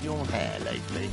your hair lately?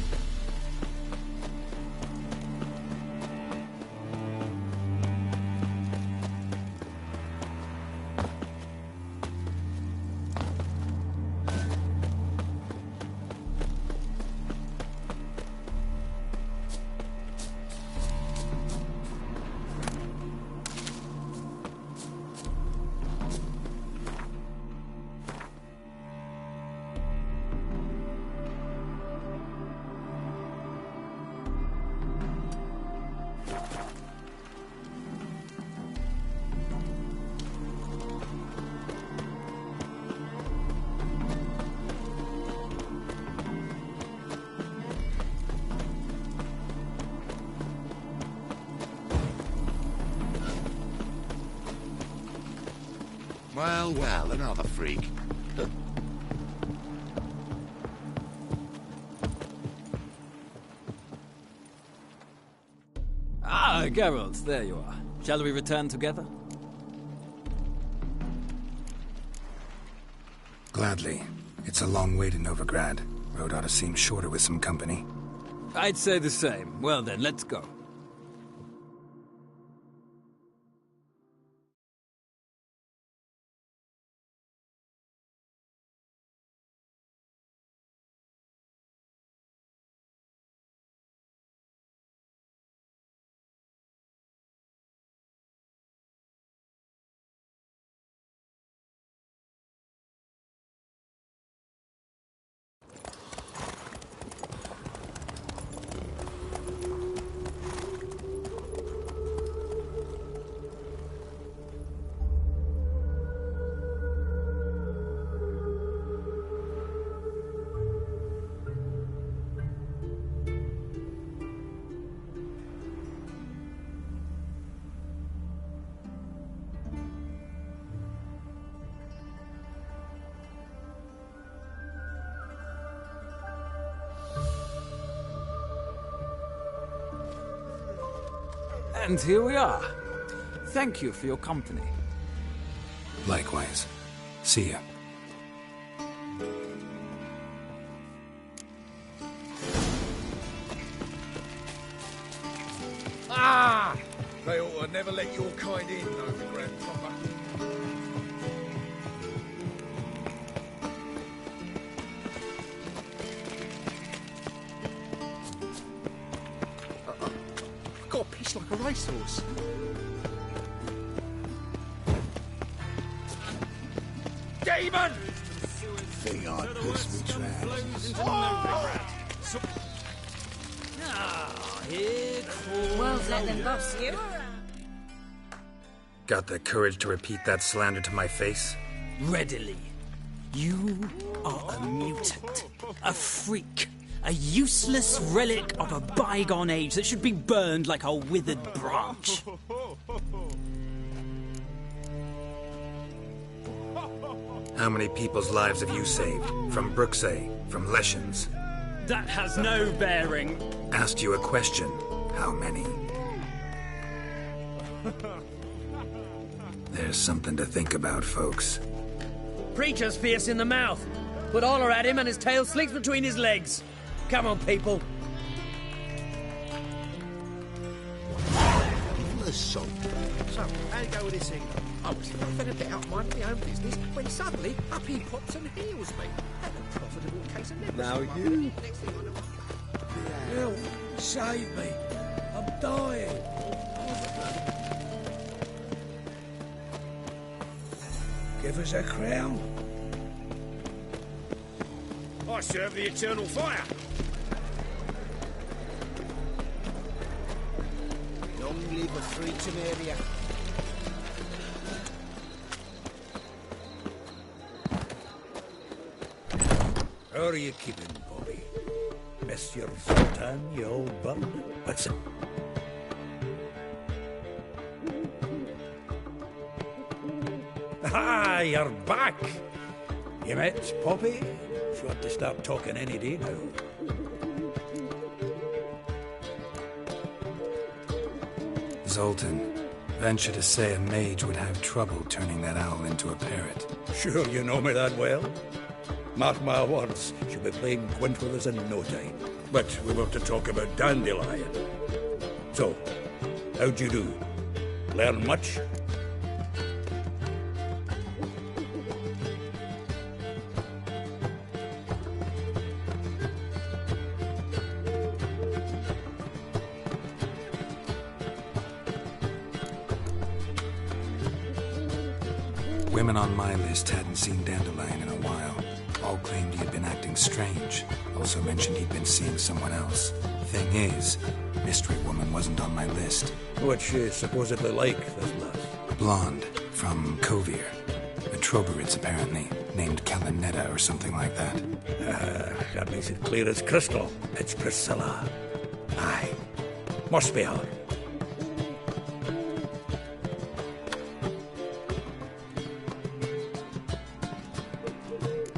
Well, another freak. Ah, Geralt, there you are. Shall we return together? Gladly. It's a long way to Novigrad. Road ought to seem shorter with some company. I'd say the same. Well then, let's go. And here we are. Thank you for your company. Likewise. See ya. Ah! They ought to never let your kind in, Novigrad proper. Got pissed like a racehorse. Demon! Think I'd piss me trousers. Here Won't let them boss you around. Got the courage to repeat that slander to my face? readily. You are a mutant, a freak, a useless relic of a bygone age that should be burned like a withered branch. How many people's lives have you saved? From Bruxay, from Leshens? That has no bearing. Asked you a question. How many? There's something to think about, folks. Preacher's fierce in the mouth, but holler at him and his tail slicks between his legs. Come on, people. Assault. So, how you go with this thing? I was laughing a bit out minding my own business when suddenly up he pops and heals me. And a profitable case of leprosy. Now you. Next thing I know, Bill, save me. I'm dying. Give us a crown. I serve the eternal fire. Long live a free Temeria. How are you keeping, Bobby? Miss your Zoltan, you old bum? What's it? Ah, you're back! You met Poppy? She ought to start talking any day now. Zoltan. Venture to say a mage would have trouble turning that owl into a parrot. Sure you know me that well? Mark my words, she'll be playing quint with us in no time. But we want to talk about Dandelion. So, how'd you do? Learn much? Women on my list hadn't seen Dandelion in a while. All claimed he'd been acting strange. Also mentioned he'd been seeing someone else. Thing is, Mystery Woman wasn't on my list. What's she supposedly like, this lass? Blonde, from Kovir. A Troberits, apparently, named Kalinetta or something like that. That makes it clear as crystal. It's Priscilla. Aye. Must be her.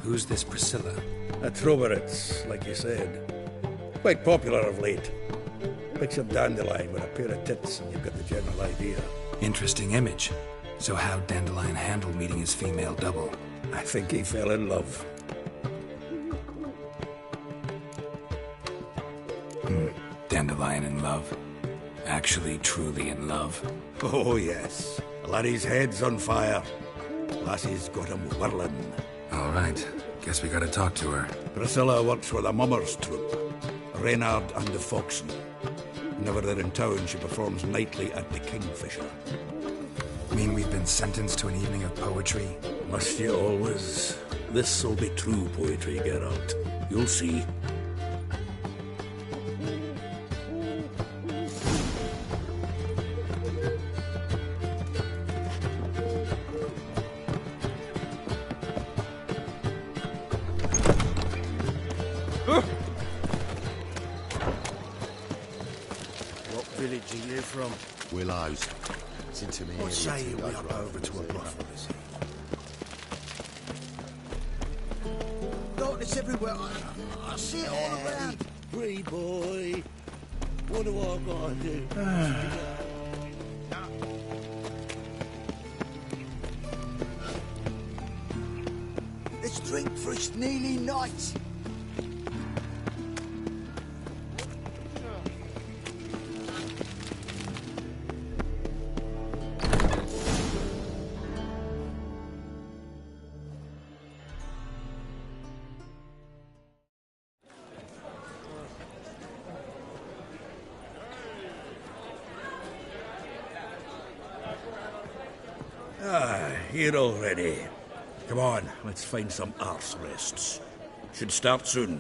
Who's this Priscilla? A Troberits, like you said. Quite popular of late. Picture Dandelion with a pair of tits and you've got the general idea. Interesting image. So how'd Dandelion handle meeting his female double? I think he fell in love. Dandelion in love. Actually, truly in love. Oh, yes. Laddie's head's on fire. Lassie's got him whirling. All right. Guess we gotta talk to her. Priscilla works with a mummers troupe. Reynard and the Foxen. Whenever they're in town, she performs nightly at the Kingfisher. Mean we've been sentenced to an evening of poetry? Must you always? This'll be true poetry, Geralt. You'll see. What village are you from? Willows. It's into me. What say you we up over to a brothel this evening? Darkness everywhere. I see it all around. Free boy. What do I gotta do? Let's drink for it's nearly night. Here already. Come on, let's find some arse rests. Should start soon.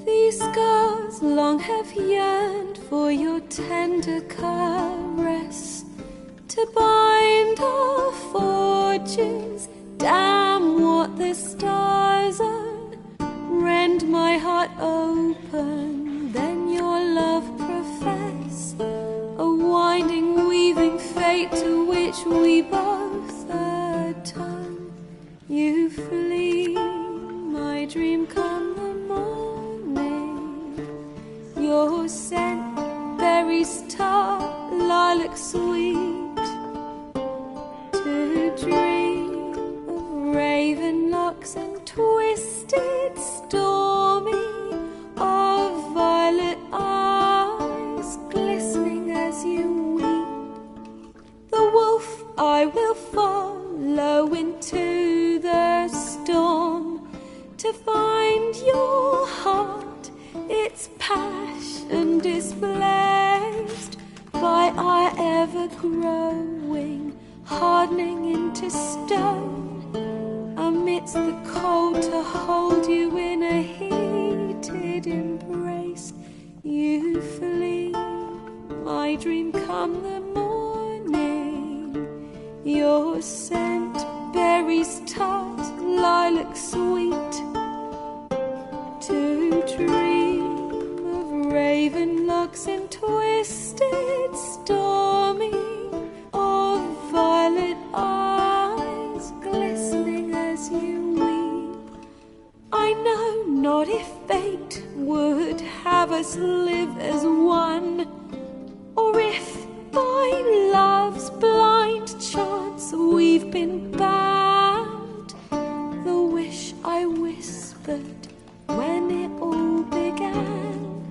These scars long have yearned for your tender caress, to bind our forges. Damn what the stars are. Rend my heart open, then your love profess, a winding, weaving fate to which we both atone. You flee, my dream come the morning. Your scent berries tart find your heart, its passion displaced by our ever-growing, hardening into stone, amidst the cold to hold you in a heated embrace. You flee, my dream come the morning, your scent, berries tart, lilac sweet, to dream of raven locks and twisted stormy, of violet eyes glistening as you weep. I know not if fate would have us live as one, or if by love's blind chance we've been bound. The wish I whispered when it all began,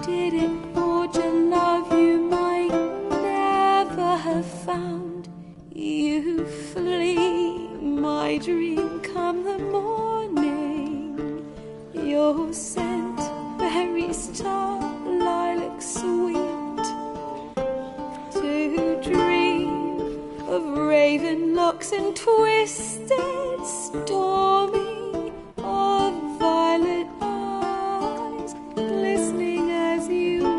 did it forge a love you might never have found? You flee, my dream come the morning, your scent, berries tart, lilac sweet, to dream of raven locks and twisted stormy, of violet eyes glistening as you weep.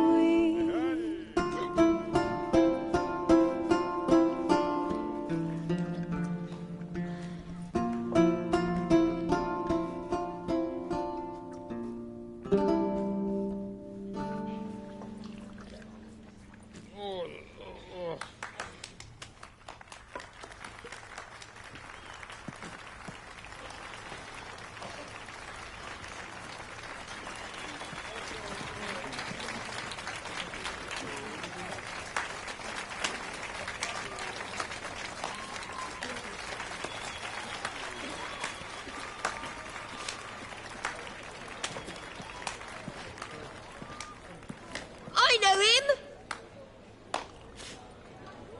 I know him!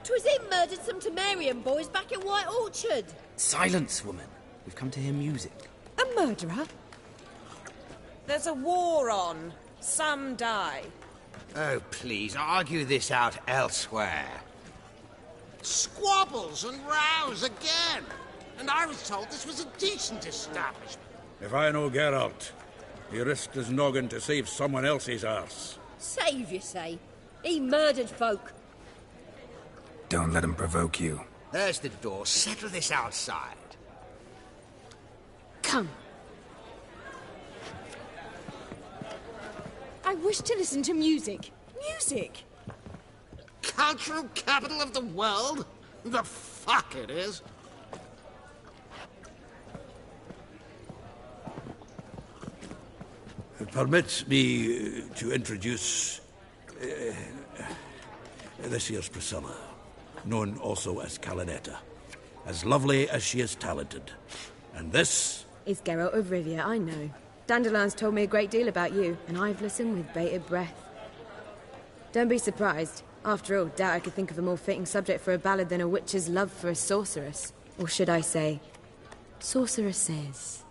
'Twas him murdered some Temerian boys back in White Orchard. Silence, woman. We've come to hear music. A murderer? There's a war on. Some die. Oh, please, argue this out elsewhere. Squabbles and rows again. And I was told this was a decent establishment. If I know Geralt, he risked his noggin to save someone else's arse. Save, you say? He murdered folk. Don't let him provoke you. There's the door. Settle this outside. Come. I wish to listen to music. Music! Cultural capital of the world? The fuck it is. Permit me to introduce this here's Priscilla, known also as Calinetta, as lovely as she is talented. And this is Geralt of Rivia, I know. Dandelion's told me a great deal about you, and I've listened with bated breath. Don't be surprised. After all, doubt I could think of a more fitting subject for a ballad than a witch's love for a sorceress. Or should I say, sorceresses.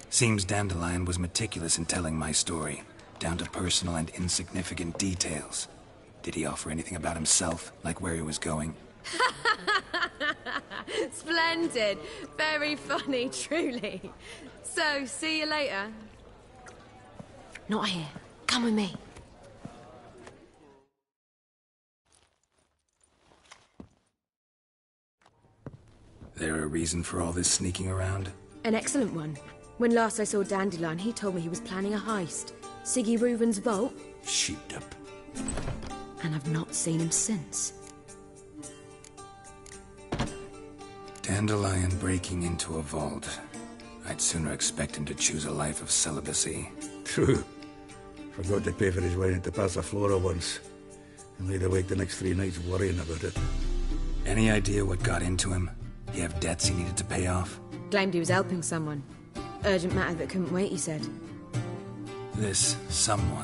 Seems Dandelion was meticulous in telling my story, down to personal and insignificant details. Did he offer anything about himself, like where he was going? Splendid. Very funny, truly. So, see you later. Not here. Come with me. There a reason for all this sneaking around? An excellent one. When last I saw Dandelion, he told me he was planning a heist. Siggy Reuven's vault. sheeped up. And I've not seen him since. Dandelion breaking into a vault. I'd sooner expect him to choose a life of celibacy. True. Forgot to pay for his wine at the Passaflora once. And laid awake the next 3 nights worrying about it. Any idea what got into him? He have debts he needed to pay off? Claimed he was helping someone. Urgent matter that couldn't wait, he said. This someone